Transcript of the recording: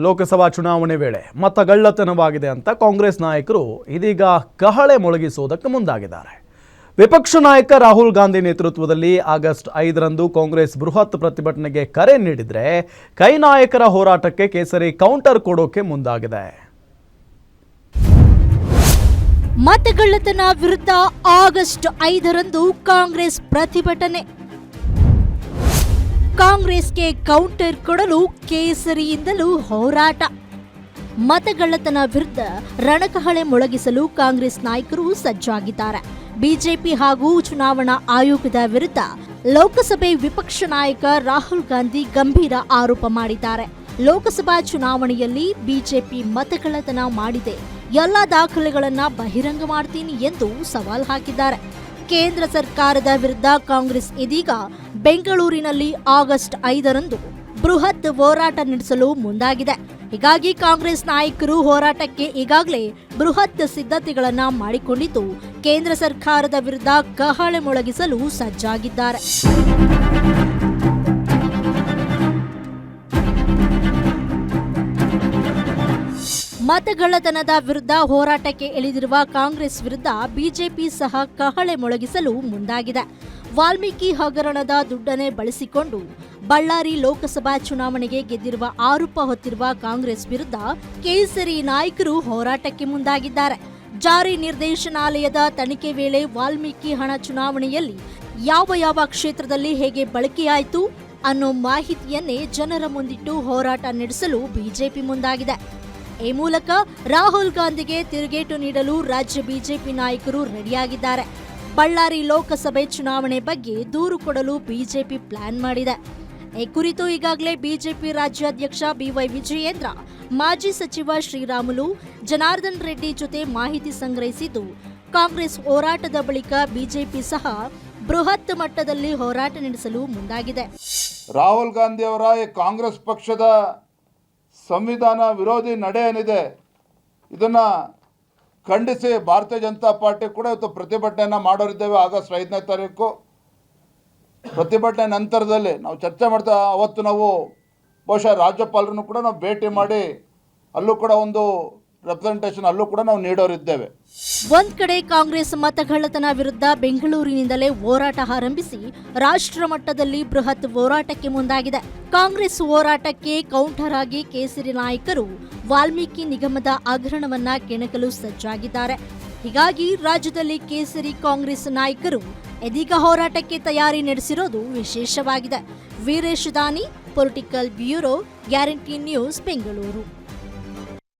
ಲೋಕಸಭಾ ಚುನಾವಣೆ ವೇಳೆ ಮತಗಳ್ಳತನವಾಗಿದೆ ಅಂತ ಕಾಂಗ್ರೆಸ್ ನಾಯಕರು ಇದೀಗ ಕಹಳೆ ಮೊಳಗಿಸುವುದಕ್ಕೆ ಮುಂದಾಗಿದ್ದಾರೆ. ವಿಪಕ್ಷ ನಾಯಕ ರಾಹುಲ್ ಗಾಂಧಿ ನೇತೃತ್ವದಲ್ಲಿ ಆಗಸ್ಟ್ 5ರಂದು ಕಾಂಗ್ರೆಸ್ ಬೃಹತ್ ಪ್ರತಿಭಟನೆಗೆ ಕರೆ ನೀಡಿದ್ರೆ ಕೈ ನಾಯಕರ ಹೋರಾಟಕ್ಕೆ ಕೇಸರಿ ಕೌಂಟರ್ ಕೊಡೋಕೆ ಮುಂದಾಗಿದೆ. ಮತಗಳ್ಳತನ ವಿರುದ್ಧ ಆಗಸ್ಟ್ 5ರಂದು ಕಾಂಗ್ರೆಸ್ ಪ್ರತಿಭಟನೆ. ಕಾಂಗ್ರೆಸ್ಗೆ ಕೌಂಟರ್ ಕೊಡಲು ಕೇಸರಿಯಿಂದಲೂ ಹೋರಾಟ. ಮತಗಳ್ಳತನ ವಿರುದ್ಧ ರಣಕಹಳೆ ಮೊಳಗಿಸಲು ಕಾಂಗ್ರೆಸ್ ನಾಯಕರು ಸಜ್ಜಾಗಿದ್ದಾರೆ. ಬಿಜೆಪಿ ಹಾಗೂ ಚುನಾವಣಾ ಆಯೋಗದ ವಿರುದ್ಧ ಲೋಕಸಭೆ ವಿಪಕ್ಷ ನಾಯಕ ರಾಹುಲ್ ಗಾಂಧಿ ಗಂಭೀರ ಆರೋಪ ಮಾಡಿದ್ದಾರೆ. ಲೋಕಸಭಾ ಚುನಾವಣೆಯಲ್ಲಿ ಬಿಜೆಪಿ ಮತಗಳ್ಳತನ ಮಾಡಿದೆ, ಎಲ್ಲ ದಾಖಲೆಗಳನ್ನ ಬಹಿರಂಗ ಮಾಡ್ತೀನಿ ಎಂದು ಸವಾಲ್ ಹಾಕಿದ್ದಾರೆ. ಕೇಂದ್ರ ಸರ್ಕಾರದ ವಿರುದ್ಧ ಕಾಂಗ್ರೆಸ್ ಇದೀಗ ಬೆಂಗಳೂರಿನಲ್ಲಿ ಆಗಸ್ಟ್ 5ರಂದು ಬೃಹತ್ ಹೋರಾಟ ನಡೆಸಲು ಮುಂದಾಗಿದೆ. ಹೀಗಾಗಿ ಕಾಂಗ್ರೆಸ್ ನಾಯಕರು ಹೋರಾಟಕ್ಕೆ ಈಗಾಗಲೇ ಬೃಹತ್ ಸಿದ್ಧತೆಗಳನ್ನ ಮಾಡಿಕೊಂಡಿದ್ದು ಕೇಂದ್ರ ಸರ್ಕಾರದ ವಿರುದ್ಧ ಕಹಳೆ ಮೊಳಗಿಸಲು ಸಜ್ಜಾಗಿದ್ದಾರೆ. ಮತಗಳ್ಳತನದ ವಿರುದ್ಧ ಹೋರಾಟಕ್ಕೆ ಇಳಿದಿರುವ ಕಾಂಗ್ರೆಸ್ ವಿರುದ್ಧ ಬಿಜೆಪಿ ಸಹ ಕಹಳೆ ಮೊಳಗಿಸಲು ಮುಂದಾಗಿದೆ. ವಾಲ್ಮೀಕಿ ಹಗರಣದ ದುಡ್ಡನ್ನೇ ಬಳಸಿಕೊಂಡು ಬಳ್ಳಾರಿ ಲೋಕಸಭಾ ಚುನಾವಣೆಗೆ ಗೆದ್ದಿರುವ ಆರೋಪ ಹೊತ್ತಿರುವ ಕಾಂಗ್ರೆಸ್ ವಿರುದ್ಧ ಕೇಸರಿ ನಾಯಕರು ಹೋರಾಟಕ್ಕೆ ಮುಂದಾಗಿದ್ದಾರೆ. ಜಾರಿ ನಿರ್ದೇಶನಾಲಯದ ತನಿಖೆ ವೇಳೆ ವಾಲ್ಮೀಕಿ ಹಣ ಚುನಾವಣೆಯಲ್ಲಿ ಯಾವ ಕ್ಷೇತ್ರದಲ್ಲಿ ಹೇಗೆ ಬಳಕೆಯಾಯಿತು ಅನ್ನೋ ಮಾಹಿತಿಯನ್ನೇ ಜನರ ಮುಂದಿಟ್ಟು ಹೋರಾಟ ನಡೆಸಲು ಬಿಜೆಪಿ ಮುಂದಾಗಿದೆ. ಈ ಮೂಲಕ ರಾಹುಲ್ ಗಾಂಧಿಗೆ ತಿರುಗೇಟು ನೀಡಲು ರಾಜ್ಯ ಬಿಜೆಪಿ ನಾಯಕರು ರೆಡಿಯಾಗಿದ್ದಾರೆ. ಬಳ್ಳಾರಿ ಲೋಕಸಭೆ ಚುನಾವಣೆ ಬಗ್ಗೆ ದೂರು ಕೊಡಲು ಬಿಜೆಪಿ ಪ್ಲಾನ್ ಮಾಡಿದೆ. ಈ ಕುರಿತು ಈಗಾಗಲೇ ಬಿಜೆಪಿ ರಾಜ್ಯಾಧ್ಯಕ್ಷ ಬಿವೈ ವಿಜಯೇಂದ್ರ, ಮಾಜಿ ಸಚಿವ ಶ್ರೀರಾಮುಲು, ಜನಾರ್ದನ್ ರೆಡ್ಡಿ ಜೊತೆ ಮಾಹಿತಿ ಸಂಗ್ರಹಿಸಿದ್ದು, ಕಾಂಗ್ರೆಸ್ ಹೋರಾಟದ ಬಳಿಕ ಬಿಜೆಪಿ ಸಹ ಬೃಹತ್ ಮಟ್ಟದಲ್ಲಿ ಹೋರಾಟ ನಡೆಸಲು ಮುಂದಾಗಿದೆ. ರಾಹುಲ್ ಗಾಂಧಿ ಅವರ ಕಾಂಗ್ರೆಸ್ ಪಕ್ಷದ ಸಂವಿಧಾನ ವಿರೋಧಿ ನಡೆ ಏನಿದೆ, ಇದನ್ನ ಖಂಡಿಸಿ ಭಾರತೀಯ ಜನತಾ ಪಾರ್ಟಿ ಕೂಡ ಇವತ್ತು ಪ್ರತಿಭಟನೆಯನ್ನು ಮಾಡೋರಿದ್ದೇವೆ. ಆಗಸ್ಟ್ 5ನೇ ತಾರೀಕು ಪ್ರತಿಭಟನೆ ನಂತರದಲ್ಲಿ ನಾವು ಚರ್ಚೆ ಮಾಡ್ತಾ ಅವತ್ತು ನಾವು ಬಹುಶಃ ರಾಜ್ಯಪಾಲರನ್ನು ಕೂಡ ನಾವು ಭೇಟಿ ಮಾಡಿ ಅಲ್ಲೂ ಕೂಡ ಒಂದು ರೆಪ್ರೆಸೆಂಟೇಷನ್ ಅಲ್ಲೂ ಕೂಡ ನಾವು ನೀಡೋರಿದ್ದೇವೆ. ಒಂದ್ ಕಡೆ ಕಾಂಗ್ರೆಸ್ ಮತಗಳ್ಳತನ ವಿರುದ್ಧ ಬೆಂಗಳೂರಿನಿಂದಲೇ ಹೋರಾಟ ಆರಂಭಿಸಿ ರಾಷ್ಟ್ರ ಮಟ್ಟದಲ್ಲಿ ಬೃಹತ್ ಹೋರಾಟಕ್ಕೆ ಮುಂದಾಗಿದೆ. ಕಾಂಗ್ರೆಸ್ ಹೋರಾಟಕ್ಕೆ ಕೌಂಟರ್ ಆಗಿ ಕೇಸರಿ ನಾಯಕರು ವಾಲ್ಮೀಕಿ ನಿಗಮದ ಹಗರಣವನ್ನ ಕೆಣಕಲು ಸಜ್ಜಾಗಿದ್ದಾರೆ. ಹೀಗಾಗಿ ರಾಜ್ಯದಲ್ಲಿ ಕೇಸರಿ ಕಾಂಗ್ರೆಸ್ ನಾಯಕರು ಇದೀಗ ಹೋರಾಟಕ್ಕೆ ತಯಾರಿ ನಡೆಸಿರೋದು ವಿಶೇಷವಾಗಿದೆ. ವೀರೇಶ್ ದಾನಿ, political bureau, guarantee news, Bengaluru.